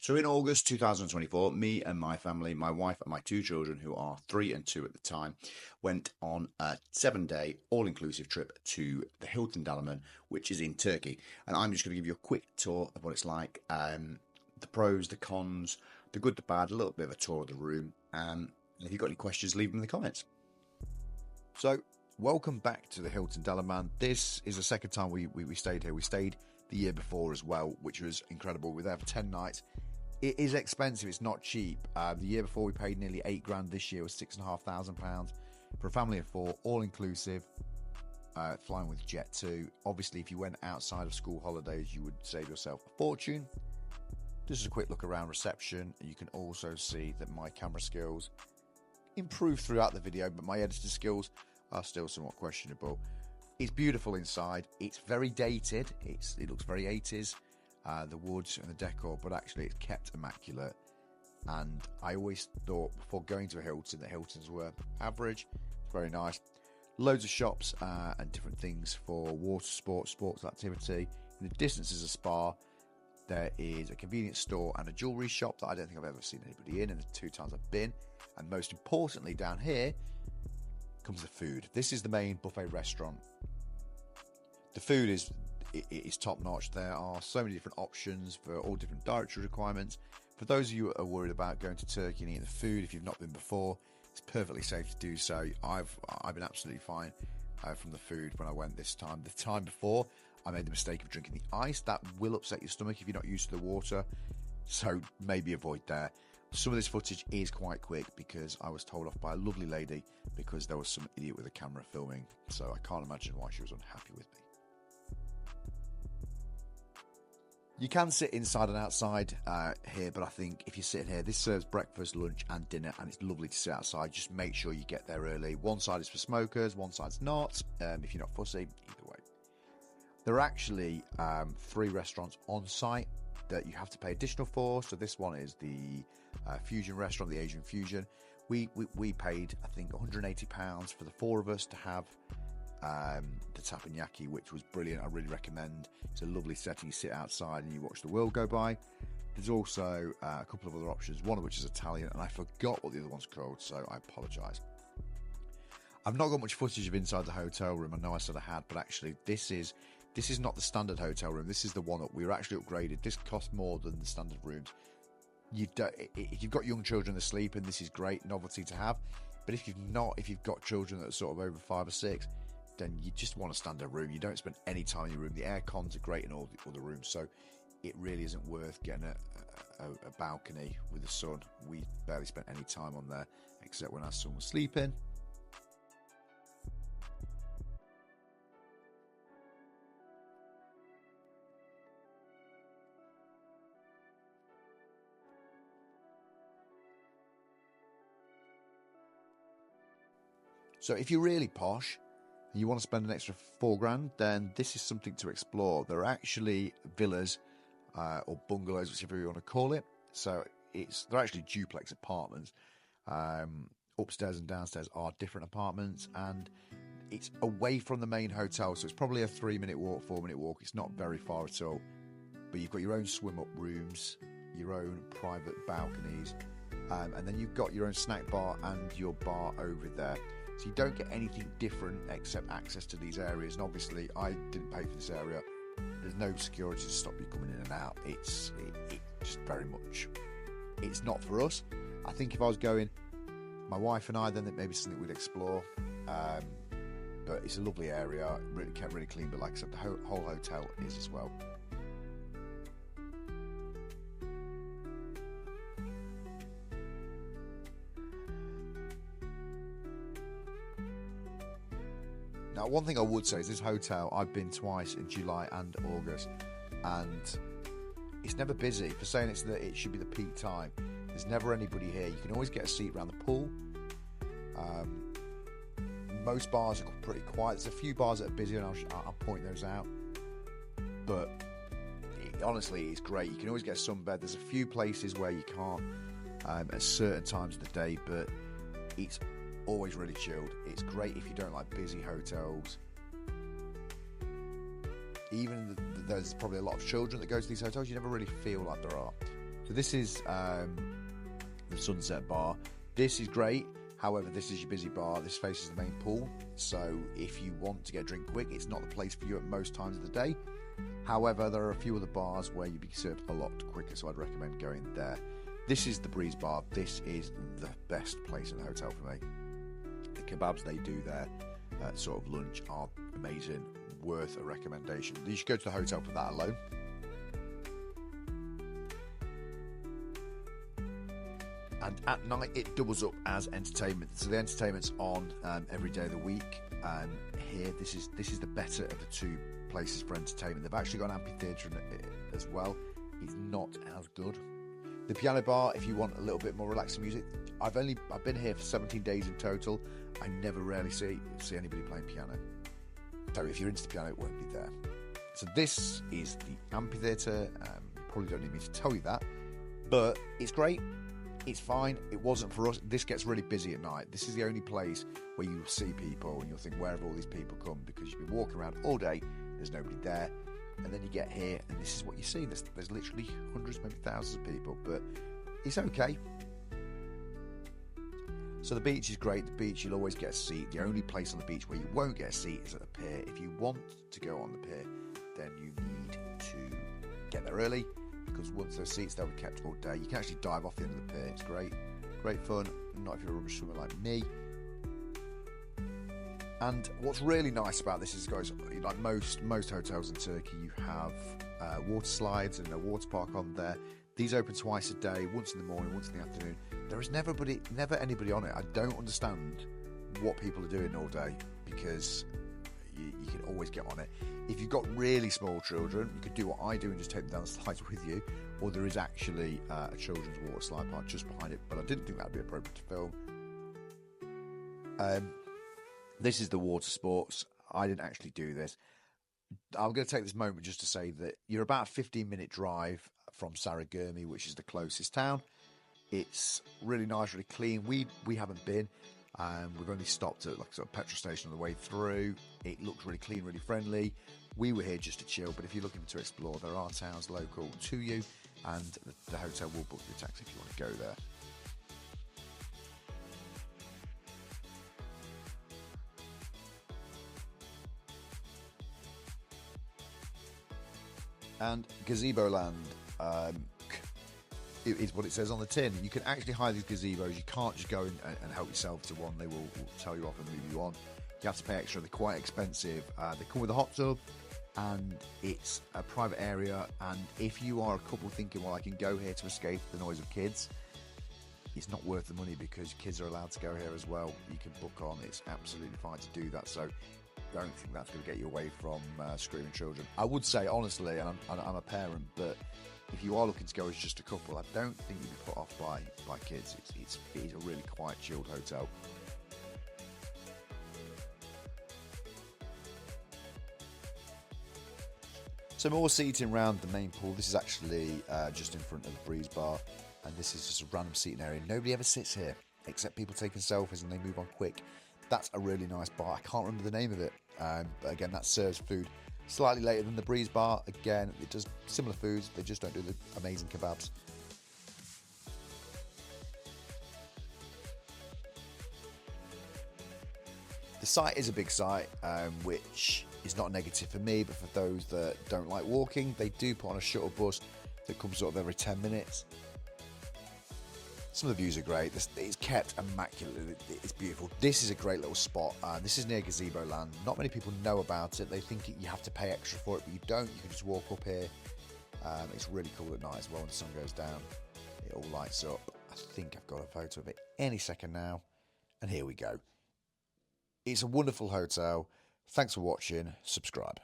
So in August 2024, me and my family, my wife and my two children, who are 3 and 2 at the time, went on a 7-day all-inclusive trip to the Hilton Dalaman, which is in Turkey. And I'm just going to give you a quick tour of what it's like, the pros, the cons, the good, the bad, a little bit of a tour of the room. And if you've got any questions, leave them in the comments. So, welcome back to the Hilton Dalaman. This is the second time we stayed here. We stayed the year before as well, which was incredible. We were there for 10 nights. It is expensive, it's not cheap. The year before we paid nearly £8,000. This year was £6,500 for a family of 4, all inclusive, flying with Jet2. Obviously, if you went outside of school holidays, you would save yourself a fortune. This is a quick look around reception. You can also see that my camera skills improved throughout the video, but my editing skills are still somewhat questionable. It's beautiful inside. It's very dated. It looks very 80s. The woods and the decor, but actually it's kept immaculate. And I always thought before going to a Hilton that Hiltons were average. It's very nice. Loads of shops and different things for water sports, sports activity. In the distance is a spa. There is a convenience store and a jewellery shop that I don't think I've ever seen anybody in the 2 times I've been. And most importantly, down here comes the food. This is the main buffet restaurant. The food is top notch. There are so many different options for all different dietary requirements. For those of you who are worried about going to Turkey and eating the food, if you've not been before, it's perfectly safe to do so. I've been absolutely fine from the food when I went this time. The time before, I made the mistake of drinking the ice. That will upset your stomach if you're not used to the water, so maybe avoid there. Some of this footage is quite quick because I was told off by a lovely lady because there was some idiot with a camera filming, so I can't imagine why she was unhappy with me. You can sit inside and outside here, but I think if you're sitting here, this serves breakfast, lunch and dinner, and it's lovely to sit outside. Just make sure you get there early. One side is for smokers, one side's not. If you're not fussy, either way. There are actually 3 restaurants on site that you have to pay additional for. So this one is the fusion restaurant, the Asian fusion. We paid, I think, £180 for the 4 of us to have the teppanyaki, which was brilliant. I really recommend. It's a lovely setting. You sit outside and you watch the world go by. There's also a couple of other options, one of which is Italian, and I forgot what the other one's called, so I apologise. I've not got much footage of inside the hotel room. I know I said I had, but actually this is not the standard hotel room. This is the one up. We were actually upgraded. This cost more than the standard rooms. If you've got young children that are sleeping, this is great novelty to have. But if you've got children that are sort of over 5 or 6, then you just want a standard room. You don't spend any time in your room. The air cons are great in all the rooms, so it really isn't worth getting a balcony with the sun. We barely spent any time on there except when our son was sleeping. So if you're really posh and you want to spend an extra £4,000, then this is something to explore. There are actually villas or bungalows, whichever you want to call it. So they're actually duplex apartments. Upstairs and downstairs are different apartments, and it's away from the main hotel. So it's probably a 3-minute walk, 4-minute walk. It's not very far at all. But you've got your own swim-up rooms, your own private balconies, and then you've got your own snack bar and your bar over there. So you don't get anything different except access to these areas. And obviously, I didn't pay for this area. There's no security to stop you coming in and out. It's just very much, it's not for us. I think if I was going, my wife and I, then it may be something we'd explore. But it's a lovely area, really kept really clean. But like I said, the whole hotel is as well. Now, one thing I would say is this hotel, I've been twice in July and August, and it's never busy. For saying it should be the peak time, there's never anybody here. You can always get a seat around the pool. Most bars are pretty quiet. There's a few bars that are busy, and I'll point those out. But honestly, it's great. You can always get a sunbed. There's a few places where you can't at certain times of the day, but it's always really chilled. It's great if you don't like busy hotels. Even there's probably a lot of children that go to these hotels. You never really feel like there are. So this is the Sunset Bar. This is great. However, this is your busy bar. This faces the main pool. So if you want to get a drink quick, it's not the place for you at most times of the day. However, there are a few other bars where you'd be served a lot quicker, so I'd recommend going there. This is the Breeze Bar. This is the best place in the hotel for me. The kebabs they do there at sort of lunch are amazing, worth a recommendation. You should go to the hotel for that alone. And at night it doubles up as entertainment. So the entertainment's on every day of the week. Here, this is the better of the two places for entertainment. They've actually got an amphitheatre as well. It's not as good. The piano bar, if you want a little bit more relaxing music. I've been here for 17 days in total. I never rarely see anybody playing piano. So if you're into the piano, it won't be there. So this is the amphitheatre. You probably don't need me to tell you that, but it's great. It's fine. It wasn't for us. This gets really busy at night. This is the only place where you will see people and you'll think, where have all these people come? Because you've been walking around all day, there's nobody there. And then you get here and this is what you see. There's literally hundreds, maybe thousands of people, but it's okay. So the beach is great. The beach, you'll always get a seat. The only place on the beach where you won't get a seat is at the pier. If you want to go on the pier, then you need to get there early, because once those seats, they'll be kept all day. You can actually dive off the end of the pier. It's great fun. Not if you're a rubbish swimmer like me. And what's really nice about this is, guys, like most hotels in Turkey, you have water slides and a water park on there. These open twice a day, once in the morning, once in the afternoon. There is never anybody on it. I don't understand what people are doing all day, because you can always get on it. If you've got really small children, you could do what I do and just take them down the slides with you, or there is actually a children's water slide park just behind it, but I didn't think that would be appropriate to film. This is the water sports. I didn't actually do this. I'm going to take this moment just to say that you're about a 15-minute drive from Sarıgürme, which is the closest town. It's really nice, really clean. We haven't been. We've only stopped at like sort of petrol station on the way through. It looks really clean, really friendly. We were here just to chill, but if you're looking to explore, there are towns local to you, and the hotel will book you a taxi if you want to go there. And Gazeboland is what it says on the tin. You can actually hire these gazebos. You can't just go in and help yourself to one. They will tell you off and move you on. You have to pay extra. They're quite expensive. They come with a hot tub, and it's a private area. And if you are a couple thinking, well, I can go here to escape the noise of kids, it's not worth the money, because kids are allowed to go here as well. You can book on. It's absolutely fine to do that. So don't think that's going to get you away from screaming children. I would say, honestly, and I'm a parent, but if you are looking to go as just a couple, I don't think you'd be put off by kids. It is a really quiet, chilled hotel. So more seating around the main pool. This is actually just in front of the Breeze Bar, and this is just a random seating area. Nobody ever sits here except people taking selfies, and they move on quick. That's a really nice bar. I can't remember the name of it, but again, that serves food slightly later than the Breeze Bar. Again, it does similar foods. They just don't do the amazing kebabs. The site is a big site, which is not negative for me, but for those that don't like walking, they do put on a shuttle bus that comes sort of every 10 minutes. Some of the views are great. It's kept immaculate. It's beautiful. This is a great little spot. This is near Gazeboland. Not many people know about it. They think you have to pay extra for it, but you don't. You can just walk up here. It's really cool at night as well when the sun goes down. It all lights up. I think I've got a photo of it any second now. And here we go. It's a wonderful hotel. Thanks for watching. Subscribe.